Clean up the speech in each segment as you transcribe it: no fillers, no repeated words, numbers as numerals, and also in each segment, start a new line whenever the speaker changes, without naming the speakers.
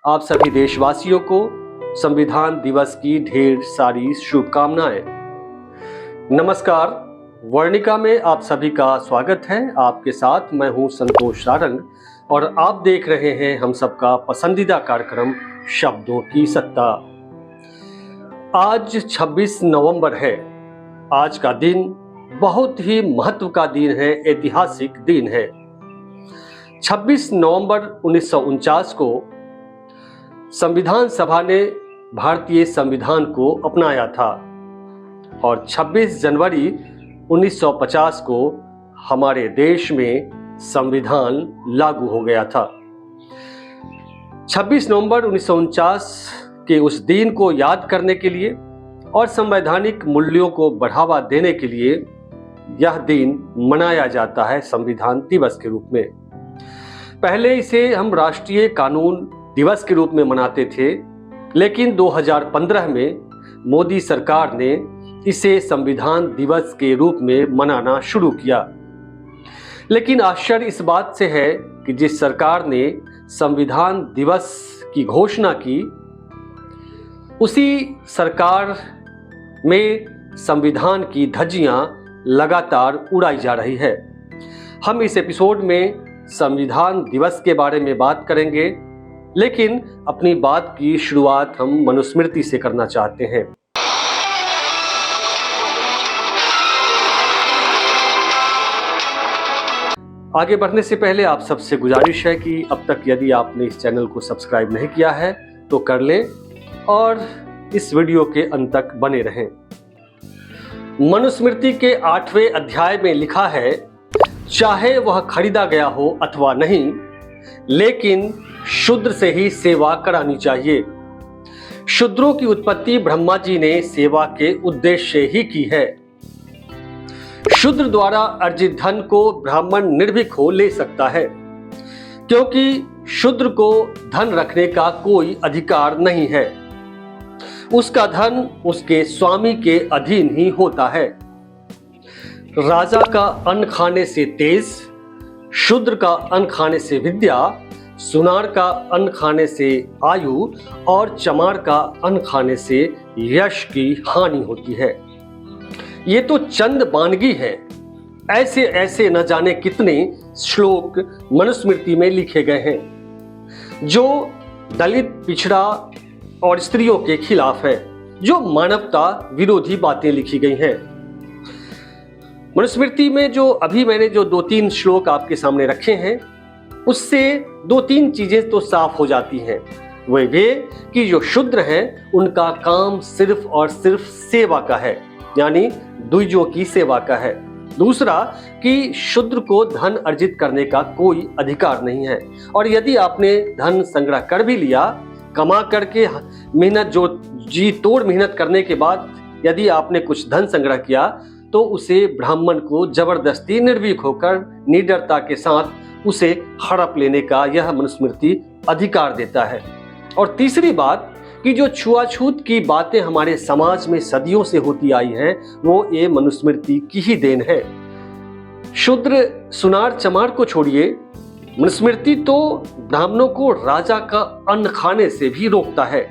आप सभी देशवासियों को संविधान दिवस की ढेर सारी शुभकामनाएं। नमस्कार, वर्णिका में आप सभी का स्वागत है। आपके साथ मैं हूं संतोष सारंग और आप देख रहे हैं हम सबका पसंदीदा कार्यक्रम शब्दों की सत्ता। आज 26 नवंबर है। आज का दिन बहुत ही महत्व का दिन है, ऐतिहासिक दिन है। 26 नवंबर 1949 को संविधान सभा ने भारतीय संविधान को अपनाया था और 26 जनवरी 1950 को हमारे देश में संविधान लागू हो गया था। 26 नवंबर 1949 के उस दिन को याद करने के लिए और संवैधानिक मूल्यों को बढ़ावा देने के लिए यह दिन मनाया जाता है संविधान दिवस के रूप में। पहले इसे हम राष्ट्रीय कानून दिवस के रूप में मनाते थे, लेकिन 2015 में मोदी सरकार ने इसे संविधान दिवस के रूप में मनाना शुरू किया। लेकिन आश्चर्य इस बात से है कि जिस सरकार ने संविधान दिवस की घोषणा की, उसी सरकार में संविधान की धज्जियां लगातार उड़ाई जा रही है। हम इस एपिसोड में संविधान दिवस के बारे में बात करेंगे, लेकिन अपनी बात की शुरुआत हम मनुस्मृति से करना चाहते हैं। आगे बढ़ने से पहले आप सबसे गुजारिश है कि अब तक यदि आपने इस चैनल को सब्सक्राइब नहीं किया है तो कर लें और इस वीडियो के अंत तक बने रहें। मनुस्मृति के 8वें अध्याय में लिखा है, चाहे वह खरीदा गया हो अथवा नहीं, लेकिन शूद्र से ही सेवा करानी चाहिए। शूद्रों की उत्पत्ति ब्रह्मा जी ने सेवा के उद्देश्य से ही की है। शूद्र द्वारा अर्जित धन को ब्राह्मण निर्भीक हो ले सकता है, क्योंकि शूद्र को धन रखने का कोई अधिकार नहीं है। उसका धन उसके स्वामी के अधीन ही होता है। राजा का अन्न खाने से तेज, शूद्र का अन्न खाने से विद्या, सुनार का अन्न खाने से आयु और चमार का अन्न खाने से यश की हानि होती है। ये तो चंद वानगी है। ऐसे ऐसे न जाने कितने श्लोक मनुस्मृति में लिखे गए हैं जो दलित, पिछड़ा और स्त्रियों के खिलाफ है, जो मानवता विरोधी बातें लिखी गई हैं। मनुस्मृति में जो अभी मैंने जो 2-3 श्लोक आपके सामने रखे हैं, उससे 2-3 चीजें तो साफ हो जाती हैं। वे कि जो शूद्र हैं उनका काम सिर्फ और सिर्फ सेवा का है, यानी द्विजों की सेवा का है। दूसरा कि शूद्र को धन अर्जित करने का कोई अधिकार नहीं है, और यदि आपने धन संग्रह कर भी लिया, कमा करके मेहनत, जो जी तोड़ मेहनत करने के बाद यदि आपने कुछ धन संग्रह किया, तो उसे ब्राह्मण को जबरदस्ती निर्भीक होकर निडरता के साथ उसे हड़प लेने का यह मनुस्मृति अधिकार देता है। और तीसरी बात कि जो छुआछूत की बातें हमारे समाज में सदियों से होती आई हैं, वो ये मनुस्मृति की ही देन है। शूद्र, सुनार, चमार को छोड़िए, मनुस्मृति तो ब्राह्मणों को राजा का अन्न खाने से भी रोकता है।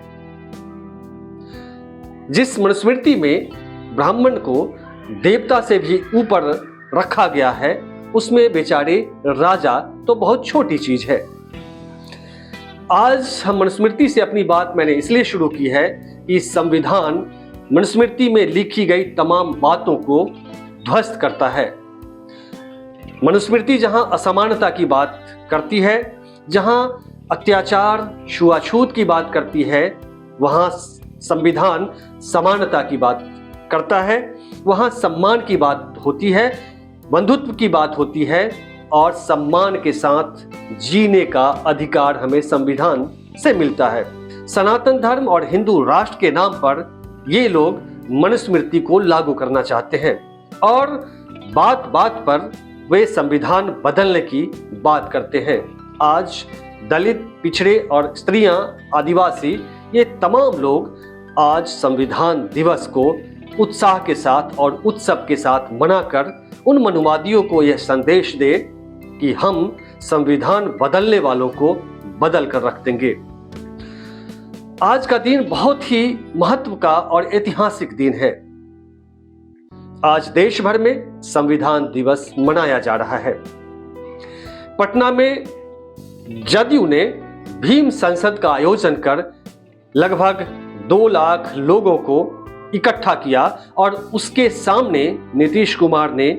जिस मनुस्मृति में ब्राह्मण को देवता से भी ऊपर रखा गया है, उसमें बेचारे राजा तो बहुत छोटी चीज है। आज हम मनुस्मृति से अपनी बात मैंने इसलिए शुरू की है कि संविधान मनुस्मृति में लिखी गई तमाम बातों को ध्वस्त करता है। मनुस्मृति जहां असमानता की बात करती है, जहां अत्याचार, छुआछूत की बात करती है, वहां संविधान समानता की बात करता है। वहां सम्मान की बात होती है, बंधुत्व की बात होती है, और सम्मान के साथ जीने का अधिकार हमें संविधान से मिलता है। सनातन धर्म और हिंदू राष्ट्र के नाम पर ये लोग मनुस्मृति को लागू करना चाहते हैं और बात बात पर वे संविधान बदलने की बात करते हैं। आज दलित, पिछड़े और स्त्रियां, आदिवासी, ये तमाम लोग आज संविधान दिवस को उत्साह के साथ और उत्सव के साथ मनाकर उन मनुवादियों को यह संदेश दे कि हम संविधान बदलने वालों को बदल कर रख देंगे। आज का दिन बहुत ही महत्व का और ऐतिहासिक दिन है। आज देश भर में संविधान दिवस मनाया जा रहा है। पटना में जदयू ने भीम संसद का आयोजन कर लगभग 2 लाख लोगों को इकट्ठा किया और उसके सामने नीतीश कुमार ने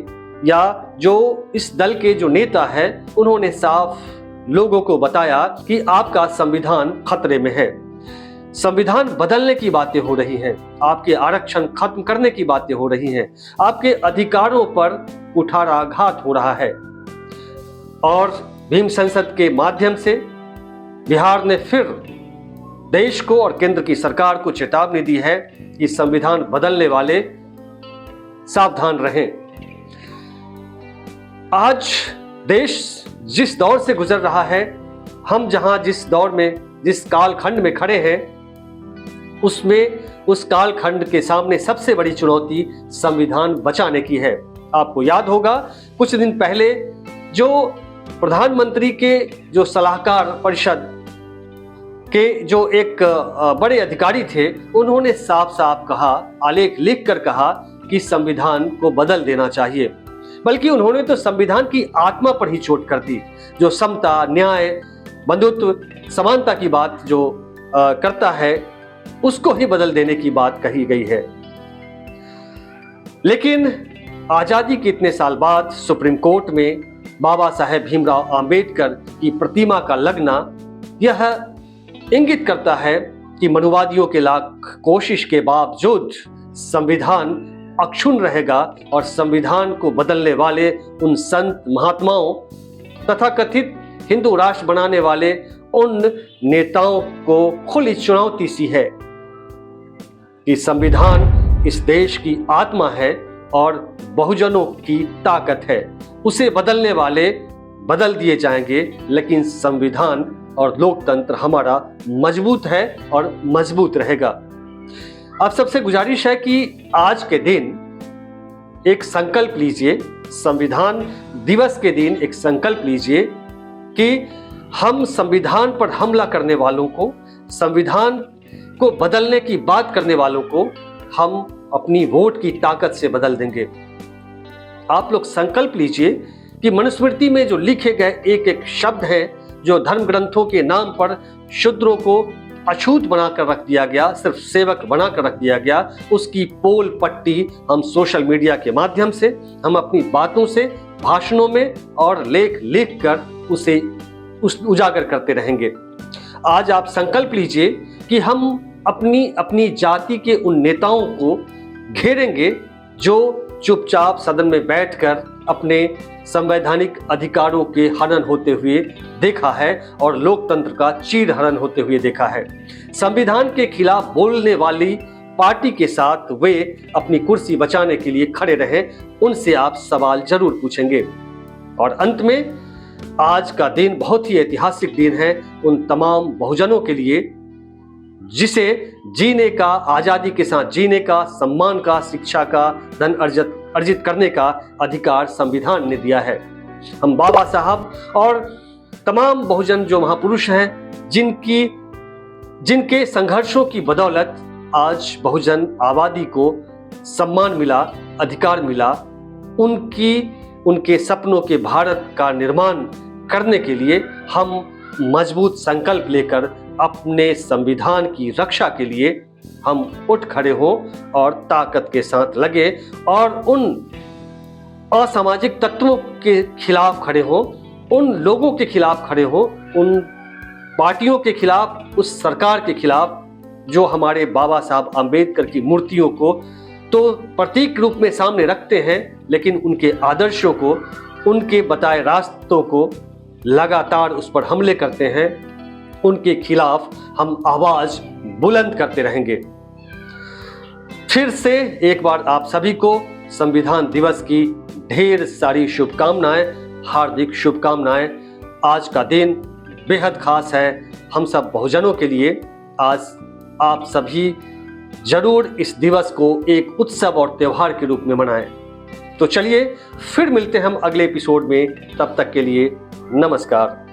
या जो इस दल के जो नेता है उन्होंने साफ लोगों को बताया कि आपका संविधान खतरे में है। संविधान बदलने की बातें हो रही हैं, आपके आरक्षण खत्म करने की बातें हो रही हैं, आपके अधिकारों पर कुठाराघात हो रहा है। और भीम संसद के माध्यम से बिहार ने फिर देश को और केंद्र की सरकार को चेतावनी दी है कि संविधान बदलने वाले सावधान रहें। आज देश जिस दौर से गुजर रहा है, हम जिस दौर में जिस कालखंड में खड़े हैं, उसमें उस कालखंड के सामने सबसे बड़ी चुनौती संविधान बचाने की है। आपको याद होगा कुछ दिन पहले जो प्रधानमंत्री के जो सलाहकार परिषद के जो एक बड़े अधिकारी थे, उन्होंने साफ साफ कहा, आलेख लिख कर कहा कि संविधान को बदल देना चाहिए। बल्कि उन्होंने तो संविधान की आत्मा पर ही चोट कर दी, जो समता, न्याय, बंधुत्व, समानता की बात जो करता है, उसको ही बदल देने की बात कही गई है। लेकिन आजादी के इतने साल बाद सुप्रीम कोर्ट में बाबा साहेब भीमराव अंबेडकर की प्रतिमा का लगना यह इंगित करता है कि मनुवादियों के लाख कोशिश के बावजूद संविधान अक्षुण्ण रहेगा और संविधान को बदलने वाले उन संत महात्माओं तथा कथित हिंदू राष्ट्र बनाने वाले उन नेताओं को खुली चुनौती सी है कि संविधान इस देश की आत्मा है और बहुजनों की ताकत है। उसे बदलने वाले बदल दिए जाएंगे, लेकिन संविधान और लोकतंत्र हमारा मजबूत है और मजबूत रहेगा। आप सबसे गुजारिश है कि आज के दिन एक संकल्प लीजिए, संविधान दिवस के दिन एक संकल्प लीजिए कि हम संविधान पर हमला करने वालों को, संविधान को बदलने की बात करने वालों को हम अपनी वोट की ताकत से बदल देंगे। आप लोग संकल्प लीजिए कि मनुस्मृति में जो लिखे गए एक एक शब्द हैं, जो धर्म ग्रंथों के नाम पर शूद्रों को अछूत बनाकर रख दिया गया, सिर्फ सेवक बनाकर रख दिया गया, उसकी पोल पट्टी हम सोशल मीडिया के माध्यम से, हम अपनी बातों से, भाषणों में और लेख लिख कर उसे उजागर करते रहेंगे। आज आप संकल्प लीजिए कि हम अपनी जाति के उन नेताओं को घेरेंगे जो चुपचाप सदन में बैठकर अपने संवैधानिक अधिकारों के हनन होते हुए देखा है और लोकतंत्र का चीरहरण होते हुए देखा है। संविधान के खिलाफ बोलने वाली पार्टी के साथ वे अपनी कुर्सी बचाने के लिए खड़े रहे, उनसे आप सवाल जरूर पूछेंगे। और अंत में आज का दिन बहुत ही ऐतिहासिक दिन है उन तमाम बहुजनों के लिए जिसे जीने का, आजादी के साथ जीने का, सम्मान का, शिक्षा का, धन अर्जित करने का अधिकार संविधान ने दिया है। हम बाबा साहब और तमाम बहुजन जो महापुरुष हैं, जिनके संघर्षों की बदौलत आज बहुजन आबादी को सम्मान मिला, अधिकार मिला, उनके सपनों के भारत का निर्माण करने के लिए हम मजबूत संकल्प लेकर अपने संविधान की रक्षा के लिए हम उठ खड़े हों और ताकत के साथ लगे और उन असामाजिक तत्वों के खिलाफ खड़े हों, उन लोगों के खिलाफ खड़े हों, उन पार्टियों के खिलाफ, उस सरकार के खिलाफ जो हमारे बाबा साहब अंबेडकर की मूर्तियों को तो प्रतीक रूप में सामने रखते हैं, लेकिन उनके आदर्शों को, उनके बताए रास्तों को लगातार उस पर हमले करते हैं। उनके खिलाफ हम आवाज बुलंद करते रहेंगे। फिर से एक बार आप सभी को संविधान दिवस की ढेर सारी शुभकामनाएं, हार्दिक शुभकामनाएं। आज का दिन बेहद खास है हम सब बहुजनों के लिए। आज आप सभी जरूर इस दिवस को एक उत्सव और त्योहार के रूप में मनाएं। तो चलिए फिर मिलते हैं हम अगले एपिसोड में, तब तक के लिए नमस्कार।